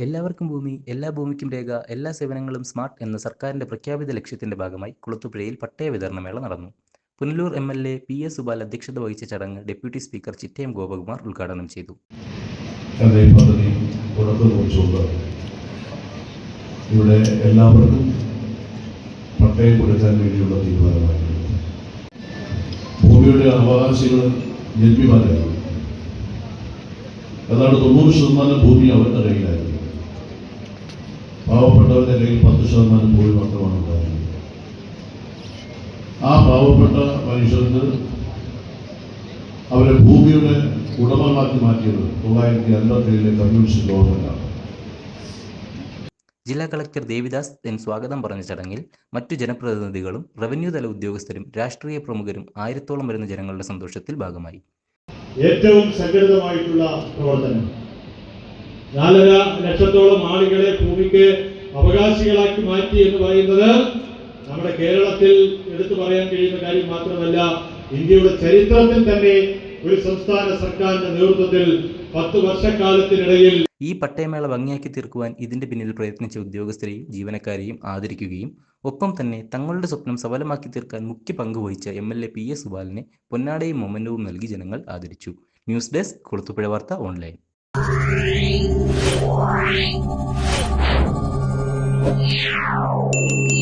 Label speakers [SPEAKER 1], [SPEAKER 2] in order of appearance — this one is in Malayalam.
[SPEAKER 1] എല്ലാവർക്കും ഭൂമി, എല്ലാ ഭൂമിക്കും രേഖ, എല്ലാ സേവനങ്ങളും സ്മാർട്ട് എന്ന സർക്കാരിന്റെ പ്രഖ്യാപിത ലക്ഷ്യത്തിന്റെ ഭാഗമായി കുളത്തൂപ്പുഴയിൽ പട്ടയ വിതരണമേള നടന്നു. പുനലൂർ എം.എൽ.എ. പി.എസ്. സുബാൽ അധ്യക്ഷത വഹിച്ച ചടങ്ങ് ഡെപ്യൂട്ടി സ്പീക്കർ ചിറ്റയം ഗോപകുമാർ ഉദ്ഘാടനം ചെയ്തു.
[SPEAKER 2] ഇവിടെ എല്ലാവർക്കും പട്ടയം കൊടുക്കാൻ വേണ്ടിയുള്ള തീരുമാനമായിരുന്നു. ഭൂമിയുടെ അവകാശികൾ ജന്മിമാരായിരുന്നു. അതാണ് 90% ഭൂമി അവരുടെ കയ്യിലായിരുന്നു. പാവപ്പെട്ടവരുടെ കയ്യിൽ 10% ഭൂമി മാത്രമാണ് ഉണ്ടായിരുന്നത്. ആ പാവപ്പെട്ട മനുഷ്യർക്ക് അവരെ ഭൂമിയുടെ ഉടമകളാക്കി മാറ്റിയത് 1957 കമ്മ്യൂണിസ്റ്റ് ഗവൺമെന്റാണ്.
[SPEAKER 1] ജില്ലാ കളക്ടർ ദേവിദാസ് എൻ സ്വാഗതം പറഞ്ഞ ചടങ്ങിൽ മറ്റു ജനപ്രതിനിധികളും റവന്യൂ തല ഉദ്യോഗസ്ഥരും രാഷ്ട്രീയ പ്രമുഖരും 1000-ഓളം വരുന്ന ജനങ്ങളുടെ സന്തോഷത്തിൽ ഭാഗമായി.
[SPEAKER 3] ഏറ്റവും സംഘടിതമായിട്ടുള്ള പ്രവർത്തനം 4.5 ലക്ഷത്തോളം ആളുകളെ ഭൂമിക്ക് അവകാശികളാക്കി മാറ്റി എന്ന് പറയുന്നത് നമ്മുടെ കേരളത്തിൽ എടുത്തു പറയാൻ കഴിയുന്ന കാര്യം മാത്രമല്ല, ഇന്ത്യയുടെ ചരിത്രത്തിൽ തന്നെ ഒരു സംസ്ഥാന സർക്കാരിന്റെ നേതൃത്വത്തിൽ 10 വർഷക്കാലത്തിനിടയിൽ
[SPEAKER 1] ഈ പട്ടയമേള ഭംഗിയാക്കി തീർക്കുവാൻ ഇതിന്റെ പിന്നിൽ പ്രയത്നിച്ച ഉദ്യോഗസ്ഥരെയും ജീവനക്കാരെയും ആദരിക്കുകയും ഒപ്പം തന്നെ തങ്ങളുടെ സ്വപ്നം സഫലമാക്കി തീർക്കാൻ മുഖ്യ പങ്കുവഹിച്ച എം.എൽ.എ. പി.എസ്. സുബാലിനെ പൊന്നാടയും മൊമെന്റവും നൽകി ജനങ്ങൾ ആദരിച്ചു. ന്യൂസ് ഡെസ്ക് കുളത്തൂപ്പുഴ വാർത്ത ഓൺലൈൻ. Yeah.